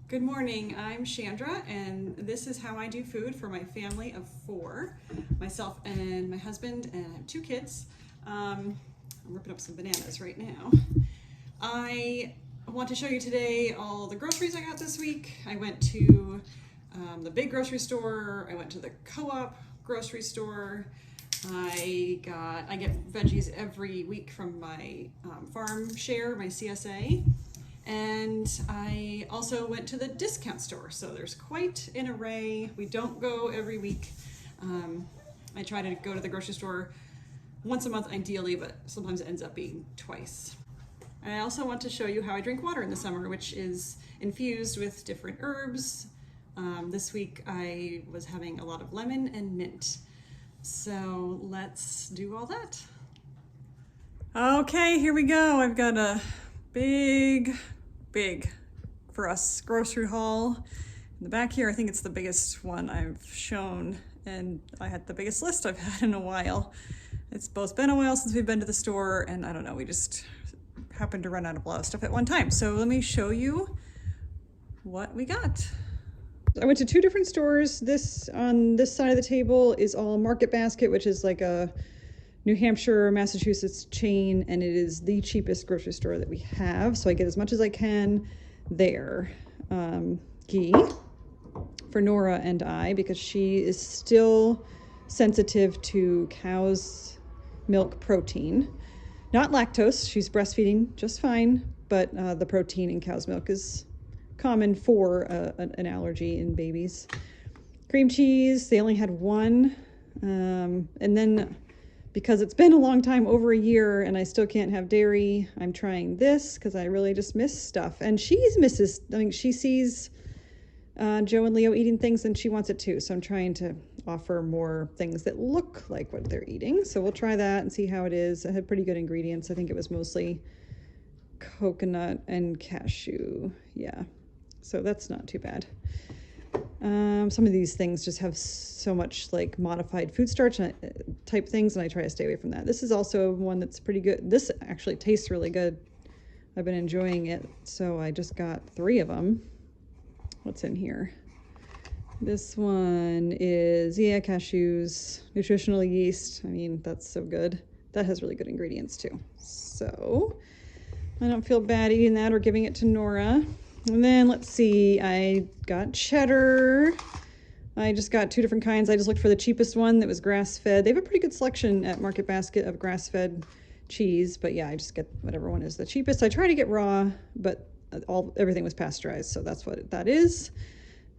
Good morning, I'm Chandra, and this is how I do food for my family of 4, myself and my husband, and I have 2 kids. I'm ripping up some bananas right now. I want to show you today all the groceries I got this week. I went to the big grocery store, I went to the co-op grocery store. I get veggies every week from my farm share, my CSA. And I also went to the discount store, so there's quite an array. We don't go every week. I try to go to the grocery store once a month ideally, but sometimes it ends up being twice. I also want to show you how I drink water in the summer, which is infused with different herbs. This week I was having a lot of lemon and mint. So let's do all that. Okay, here we go. I've got a big for us grocery haul in the back here. I think it's the biggest one I've shown, and I had the biggest list I've had in a while. It's both been a while since we've been to the store, and I don't know, we just happened to run out of a lot of stuff at one time. So let me show you what we got. I went to 2 different stores. This on this side of the table is all Market Basket, which is like a New Hampshire, Massachusetts chain, and it is the cheapest grocery store that we have. So I get as much as I can there. Ghee for Nora and I, because she is still sensitive to cow's milk protein. Not lactose, she's breastfeeding just fine, but the protein in cow's milk is common for an allergy in babies. Cream cheese, they only had 1. And then because it's been a long time, over a year, and I still can't have dairy, I'm trying this because I really just miss stuff. And she sees Joe and Leo eating things and she wants it too. So I'm trying to offer more things that look like what they're eating. So we'll try that and see how it is. I had pretty good ingredients. I think it was mostly coconut and cashew. Yeah, so that's not too bad. Some of these things just have so much like modified food starch type things, and I try to stay away from that. This is also one that's pretty good. This actually tastes really good. I've been enjoying it, so I just got 3 of them. What's in here? This one is, yeah, cashews, nutritional yeast. I mean, that's so good. That has really good ingredients too. So I don't feel bad eating that or giving it to Nora. And then let's see, I got cheddar. I just got 2 different kinds. I just looked for the cheapest one that was grass-fed. They have a pretty good selection at Market Basket of grass-fed cheese, but yeah, I just get whatever one is the cheapest. I try to get raw, but everything was pasteurized, so that's what that is.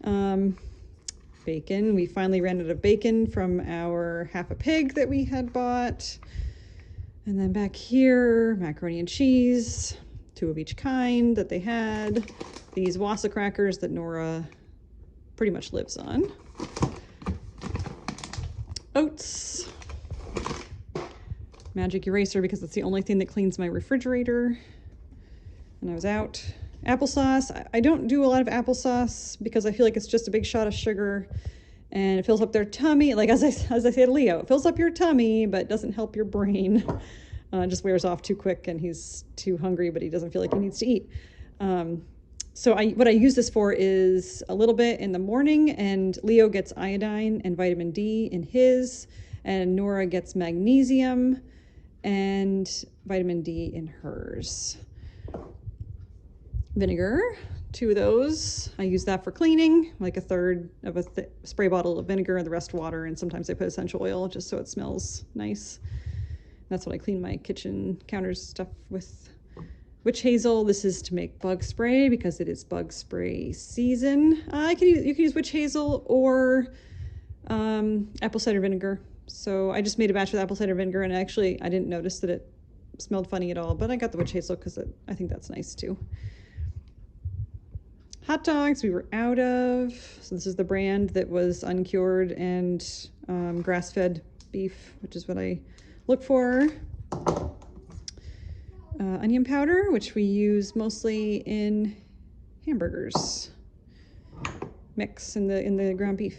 Bacon. We finally ran out of bacon from our half a pig that we had bought. And then back here, macaroni and cheese. 2 of each kind that they had. These Wassa crackers that Nora pretty much lives on. Oats. Magic eraser because it's the only thing that cleans my refrigerator. And I was out. Applesauce. I don't do a lot of applesauce because I feel like it's just a big shot of sugar and it fills up their tummy. Like as I said to Leo, it fills up your tummy but doesn't help your brain. Just wears off too quick and he's too hungry, but he doesn't feel like he needs to eat. So what I use this for is a little bit in the morning, and Leo gets iodine and vitamin D in his, and Nora gets magnesium and vitamin D in hers. Vinegar, 2 of those. I use that for cleaning, like a third of a spray bottle of vinegar and the rest water, and sometimes I put essential oil just so it smells nice. That's what I clean my kitchen counters stuff with. Witch hazel. This is to make bug spray because it is bug spray season. You can use witch hazel or apple cider vinegar. So I just made a batch with apple cider vinegar, and actually I didn't notice that it smelled funny at all, but I got the witch hazel because I think that's nice too. Hot dogs we were out of. So this is the brand that was uncured and grass-fed beef, which is what I look for. Onion powder, which we use mostly in hamburgers. Mix in the ground beef.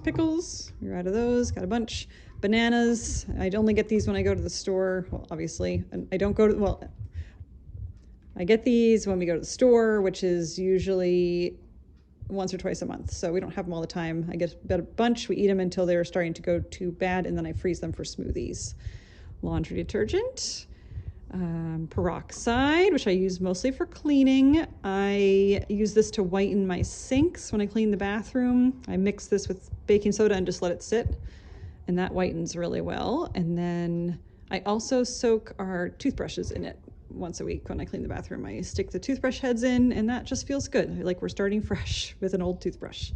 Pickles, we're out of those, got a bunch. Bananas, I'd only get these when I go to the store. Well, obviously, and I don't go to, well, I get these when we go to the store, which is usually once or twice a month. So we don't have them all the time. I get a bunch. We eat them until they're starting to go too bad, and then I freeze them for smoothies. Laundry detergent. Peroxide, which I use mostly for cleaning. I use this to whiten my sinks when I clean the bathroom. I mix this with baking soda and just let it sit, and that whitens really well. And then I also soak our toothbrushes in it once a week when I clean the bathroom. I stick the toothbrush heads in, and that just feels good, like we're starting fresh with an old toothbrush.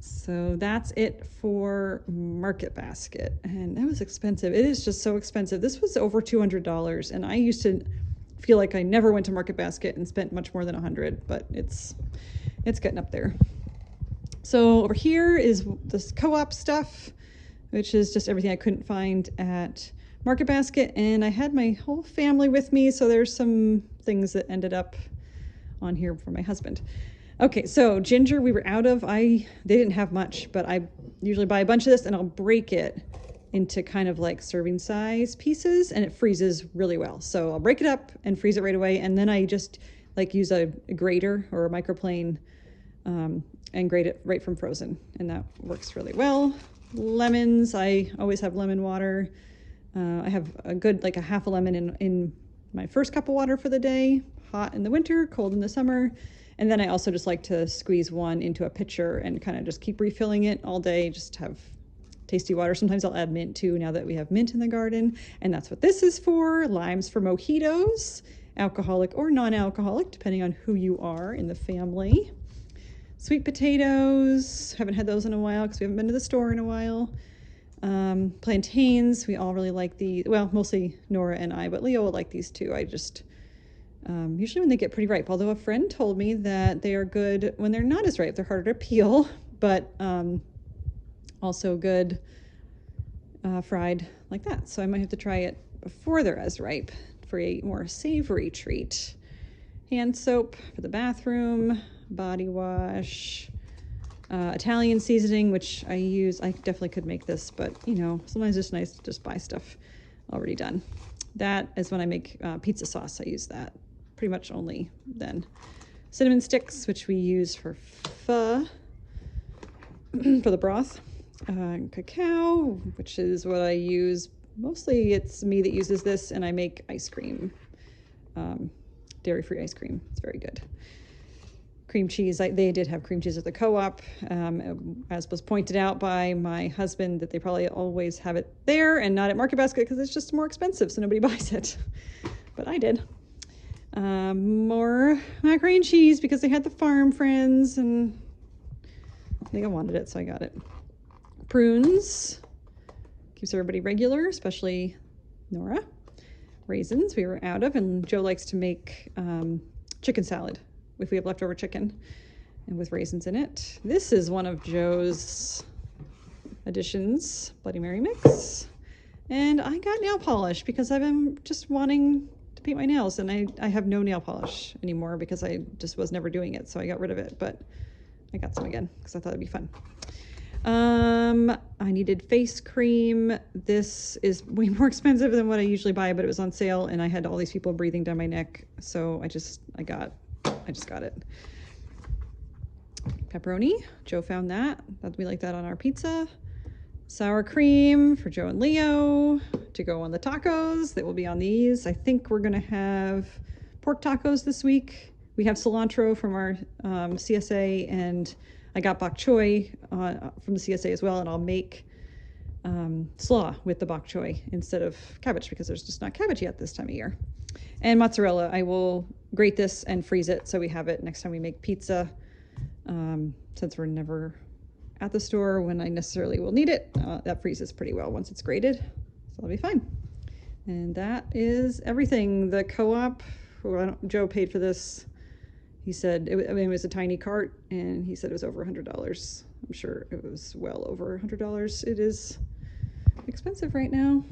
So that's it for Market Basket. And it was expensive. It is just so expensive. This was over $200. And I used to feel like I never went to Market Basket and spent much more than $100, but it's getting up there. So over here is this co-op stuff, which is just everything I couldn't find at Market Basket. And I had my whole family with me, so there's some things that ended up on here for my husband. Okay, so ginger we were out of. They didn't have much, but I usually buy a bunch of this and I'll break it into kind of like serving size pieces, and it freezes really well. So I'll break it up and freeze it right away, and then I just like use a grater or a microplane and grate it right from frozen, and that works really well. Lemons, I always have lemon water. I have a good like a half a lemon in my first cup of water for the day, hot in the winter, cold in the summer. And then I also just like to squeeze one into a pitcher and kind of just keep refilling it all day, just have tasty water. Sometimes I'll add mint too, now that we have mint in the garden. And that's what this is for. Limes for mojitos, alcoholic or non-alcoholic, depending on who you are in the family. Sweet potatoes, haven't had those in a while because we haven't been to the store in a while. Plantains, we all really like these. Well, mostly Nora and I, but Leo will like these too. I just... usually when they get pretty ripe, although a friend told me that they are good when they're not as ripe. They're harder to peel, but also good fried like that. So I might have to try it before they're as ripe for a more savory treat. Hand soap for the bathroom, body wash, Italian seasoning, which I use. I definitely could make this, but you know, sometimes it's nice to just buy stuff already done. That is when I make pizza sauce. I use that pretty much only then. Cinnamon sticks, which we use for pho, for the broth. Cacao, which is what I use. Mostly it's me that uses this, and I make ice cream, dairy-free ice cream. It's very good. Cream cheese, they did have cream cheese at the co-op, as was pointed out by my husband, that they probably always have it there and not at Market Basket because it's just more expensive, so nobody buys it. But I did. More macaroni and cheese because they had the farm friends, and I think I wanted it, so I got it. Prunes, keeps everybody regular, especially Nora. Raisins we were out of, and Joe likes to make chicken salad if we have leftover chicken, and with raisins in it. This is one of Joe's additions, Bloody Mary mix. And I got nail polish because I've been just wanting to paint my nails, and I have no nail polish anymore because I just was never doing it, so I got rid of it, but I got some again because I thought it'd be fun. I needed face cream. This is way more expensive than what I usually buy, but it was on sale, and I had all these people breathing down my neck, so I just got it. Pepperoni, Joe found that we like that on our pizza. Sour cream for Joe and Leo to go on the tacos that will be on these. I think we're gonna have pork tacos this week. We have cilantro from our CSA, and I got bok choy from the CSA as well, and I'll make slaw with the bok choy instead of cabbage because there's just not cabbage yet this time of year. And mozzarella, I will grate this and freeze it so we have it next time we make pizza. Since we're never at the store when I necessarily will need it, that freezes pretty well once it's grated, so that'll be fine. And that is everything. The co-op, Joe paid for this. He said, it was a tiny cart, and he said it was over $100. I'm sure it was well over $100. It is expensive right now,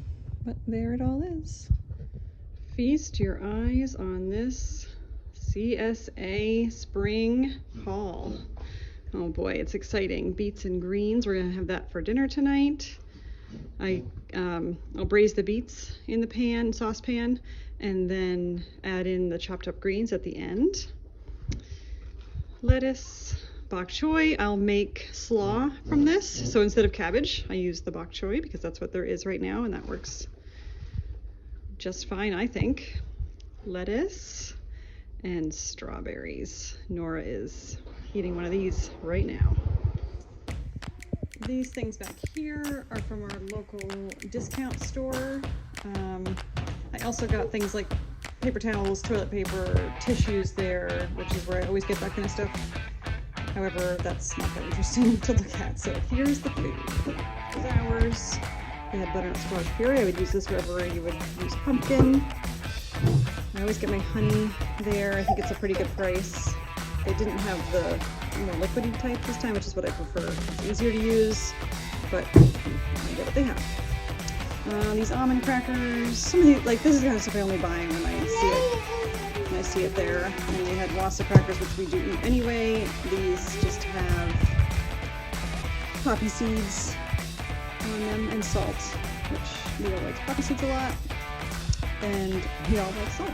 but there it all is. Feast your eyes on this CSA spring haul. Oh boy, it's exciting. Beets and greens, we're gonna have that for dinner tonight. I'll braise the beets in the saucepan, and then add in the chopped up greens at the end. Lettuce, bok choy. I'll make slaw from this. So instead of cabbage, I use the bok choy because that's what there is right now, and that works just fine, I think. Lettuce and strawberries. Nora is eating one of these right now. These things back here are from our local discount store. I also got things like paper towels, toilet paper, tissues there, which is where I always get that kind of stuff. However, that's not that interesting to look at. So here's the food. Flowers. They had butternut squash puree. I would use this wherever you would use pumpkin. I always get my honey there. I think it's a pretty good price. They didn't have the liquidy type this time, which is what I prefer. It's easier to use, but I get what they have. These almond crackers. Some of these, like, this is the kind of stuff I only buy when I see it. When I see it there. And they had wassa crackers, which we do eat anyway. These just have poppy seeds on them and salt, which Leo likes poppy seeds a lot, and we all like salt.